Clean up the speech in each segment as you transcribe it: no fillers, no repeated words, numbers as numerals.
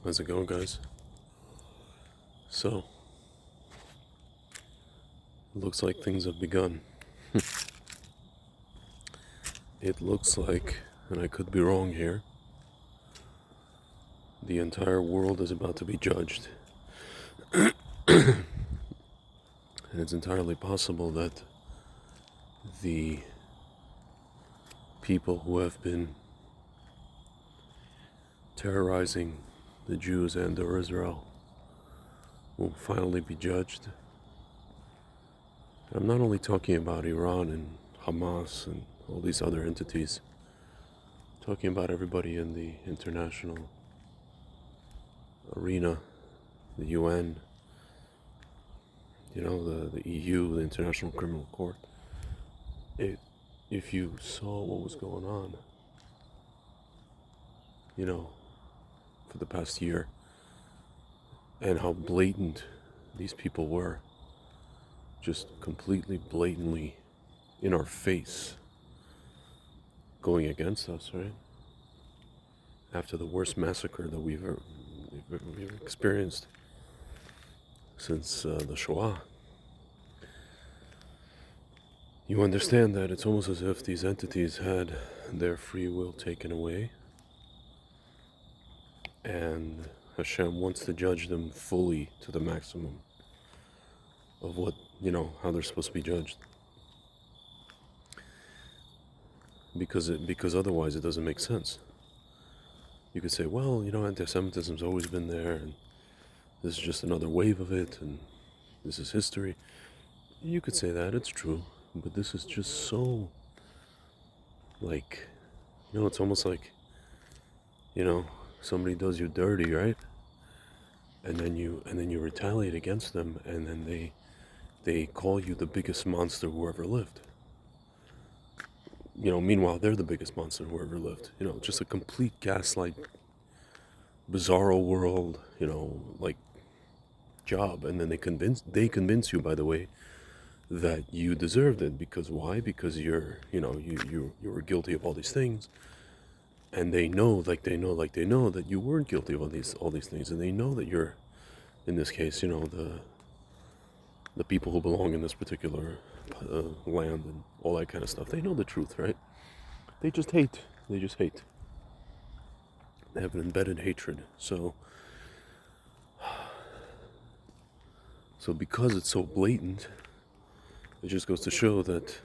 How's it going, guys? So, it looks like things have begun. It looks like, and I could be wrong here, the entire world is about to be judged. And it's entirely possible that the people who have been terrorizing the Jews and/or Israel will finally be judged. I'm not only talking about Iran and Hamas and all these other entities, I'm talking about everybody in the international arena, the UN, the EU, the International Criminal Court. If you saw what was going on, for the past year, and how blatant these people were, just completely blatantly in our face, going against us, right? After the worst massacre that we've experienced since the Shoah. You understand that it's almost as if these entities had their free will taken away, and Hashem wants to judge them fully to the maximum of what, how they're supposed to be judged. Because otherwise it doesn't make sense. You could say, well, anti-Semitism's always been there, and this is just another wave of it, and this is history. You could say that, it's true, but this is just so, it's almost like, somebody does you dirty, right? And then you retaliate against them, and then they call you the biggest monster who ever lived. Meanwhile, they're the biggest monster who ever lived. Just a complete gaslight, bizarro world, job. And then they convince you, by the way, that you deserved it. Because why? Because you were guilty of all these things. And they know that you weren't guilty of all these things. And they know that you're, in this case, the people who belong in this particular land and all that kind of stuff. They know the truth, right? They just hate. They have an embedded hatred. So because it's so blatant, it just goes to show that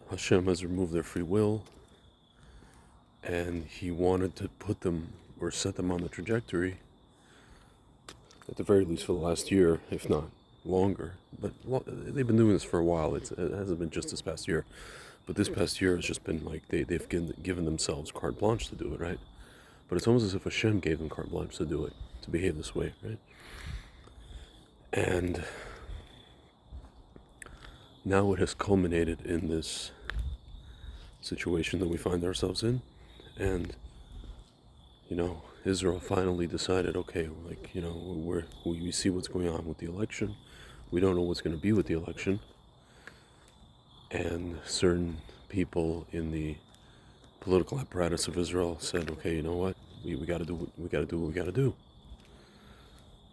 Hashem has removed their free will, and He wanted to put them or set them on the trajectory, at the very least for the last year, if not longer. But they've been doing this for a while. It hasn't been just this past year. But this past year has just been like they've given themselves carte blanche to do it, right? But it's almost as if Hashem gave them carte blanche to do it, to behave this way, right? And now it has culminated in this situation that we find ourselves in. And, Israel finally decided, okay, we see what's going on with the election. We don't know what's going to be with the election. And certain people in the political apparatus of Israel said, okay, you know what? We got to do what we got to do.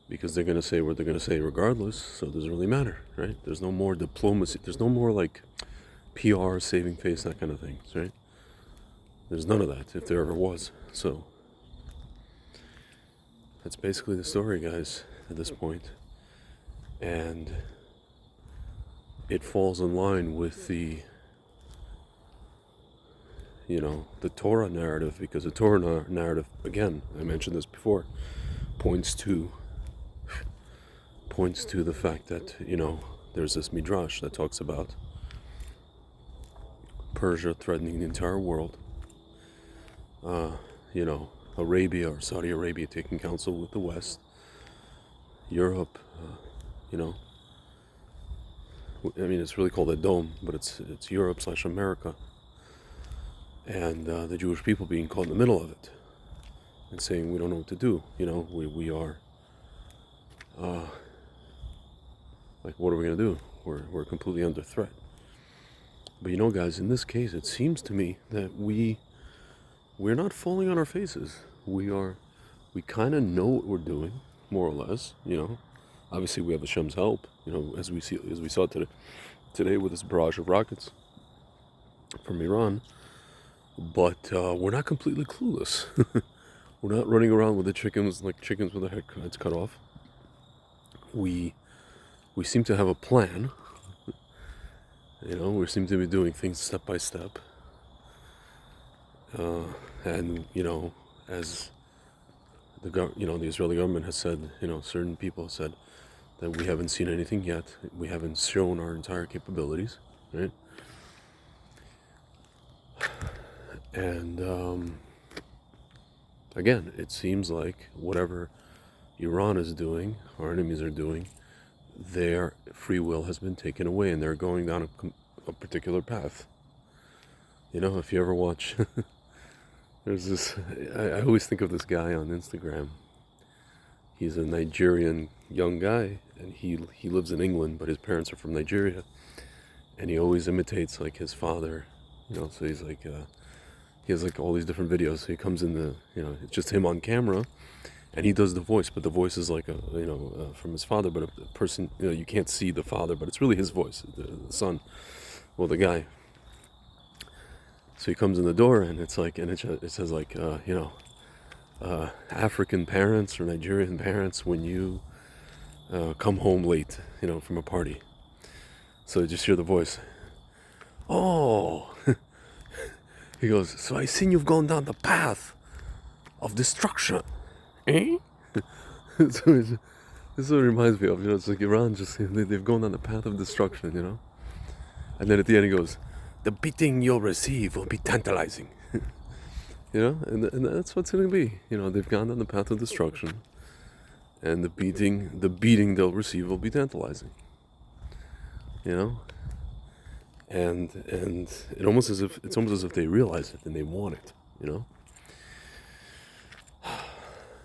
Because they're going to say what they're going to say regardless, so it doesn't really matter, right? There's no more diplomacy. There's no more, PR, saving face, that kind of things, right? There's none of that, if there ever was. So that's basically the story, guys, at this point. And it falls in line with the Torah narrative, because the Torah narrative, again, I mentioned this before, points to the fact that, there's this midrash that talks about Persia threatening the entire world, Arabia or Saudi Arabia taking counsel with the West, Europe, it's really called a dome, but it's Europe/America, and the Jewish people being caught in the middle of it and saying we don't know what to do. We are what are we gonna do? We're completely under threat. But guys, in this case, it seems to me that we we're not falling on our faces. We kind of know what we're doing, more or less. Obviously we have Hashem's help. As we saw today with this barrage of rockets from Iran. But we're not completely clueless. We're not running around with the chickens like chickens with their heads cut off. We seem to have a plan. We seem to be doing things step by step. And as the Israeli government has said, certain people have said that we haven't seen anything yet. We haven't shown our entire capabilities, right? And again, it seems like whatever Iran is doing, our enemies are doing, their free will has been taken away, and they're going down a particular path. If you ever watch, there's this. I always think of this guy on Instagram. He's a Nigerian young guy, and he lives in England, but his parents are from Nigeria, and he always imitates like his father. So he's like. He has like all these different videos. So he comes in it's just him on camera, and he does the voice, but the voice is like from his father, but a person, you can't see the father, but it's really his voice, the son, well, the guy. So he comes in the door, and it's like, and it says like, African parents or Nigerian parents when you come home late, from a party. So you just hear the voice. Oh. He goes, so I seen you've gone down the path of destruction, eh? So this is what it reminds me of, it's like Iran they've gone down the path of destruction, And then at the end he goes, the beating you'll receive will be tantalizing. And that's what's going to be. They've gone down the path of destruction, and the beating they'll receive will be tantalizing. And it's almost as if they realize it and they want it,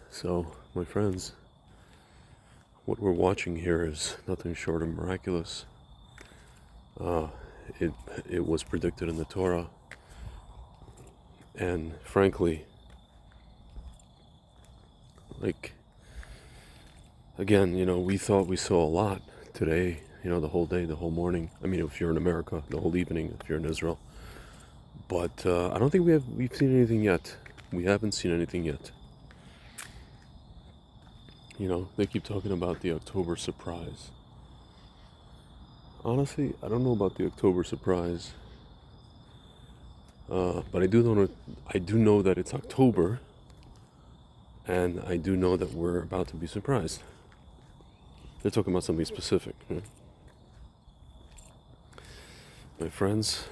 So, my friends, what we're watching here is nothing short of miraculous. It was predicted in the Torah, and frankly, like, again, we thought we saw a lot today. The whole day, the whole morning. I mean, if you're in America, the whole evening, if you're in Israel. But I don't think we've seen anything yet. We haven't seen anything yet. They keep talking about the October surprise. Honestly, I don't know about the October surprise. But I do know that it's October, and I do know that we're about to be surprised. They're talking about something specific, right? My friends,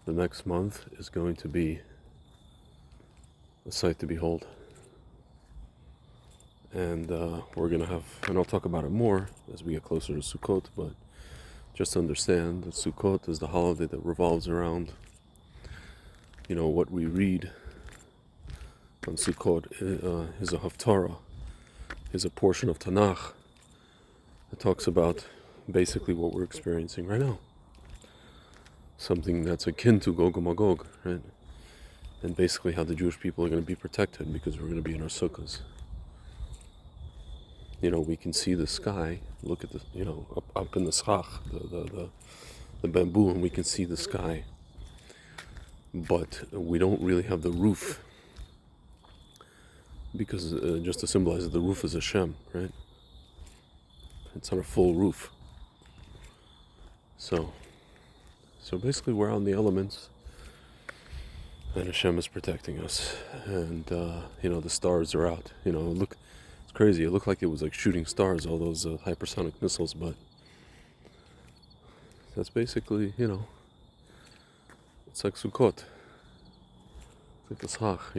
the next month is going to be a sight to behold. And we're going to have, and I'll talk about it more as we get closer to Sukkot, but just to understand that Sukkot is the holiday that revolves around, what we read on Sukkot is a Haftarah, is a portion of Tanakh that talks about basically what we're experiencing right now. Something that's akin to Gog and Magog, right? And basically how the Jewish people are going to be protected because we're going to be in our sukkahs. We can see the sky, look at the, up in the schach, the bamboo, and we can see the sky. But we don't really have the roof because just to symbolize it, the roof is Hashem, right? It's on a full roof. So basically we're on the elements, and Hashem is protecting us, and the stars are out. Look, it's crazy. It looked like it was like shooting stars, all those hypersonic missiles, but that's basically, it's like Sukkot. It's like the Schach,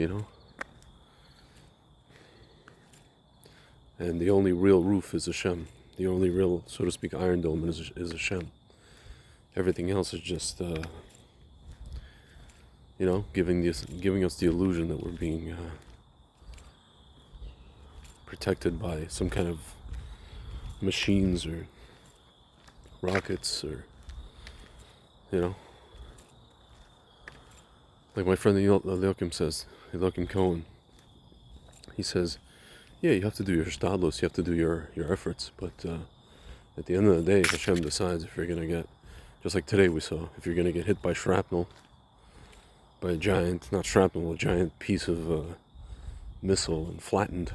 And the only real roof is Hashem. The only real, so to speak, Iron Dome is Hashem. Everything else is just, giving us the illusion that we're being protected by some kind of machines or rockets or, Like my friend Eliakim says, Eliakim Cohen, he says, yeah, you have to do your stadlos, you have to do your efforts, but at the end of the day, Hashem decides if you're going to get, just like today we saw, if you're going to get hit by shrapnel, by a giant, not shrapnel, a giant piece of missile and flattened,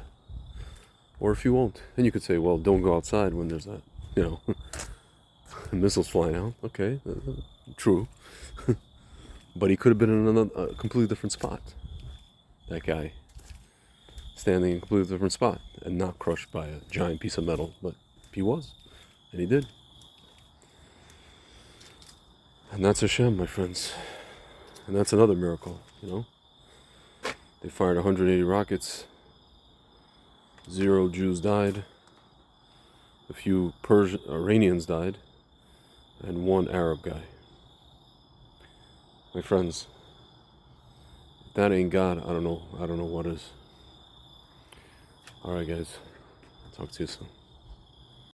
or if you won't. And you could say, well, don't go outside when there's that, missiles flying out. Okay, true. But he could have been in a completely different spot. That guy, standing in a completely different spot and not crushed by a giant piece of metal. But he was, and he did. And that's Hashem, my friends. And that's another miracle, They fired 180 rockets. 0 Jews died. A few Iranians died. And 1 Arab guy. My friends, if that ain't God, I don't know what is. Alright guys, talk to you soon.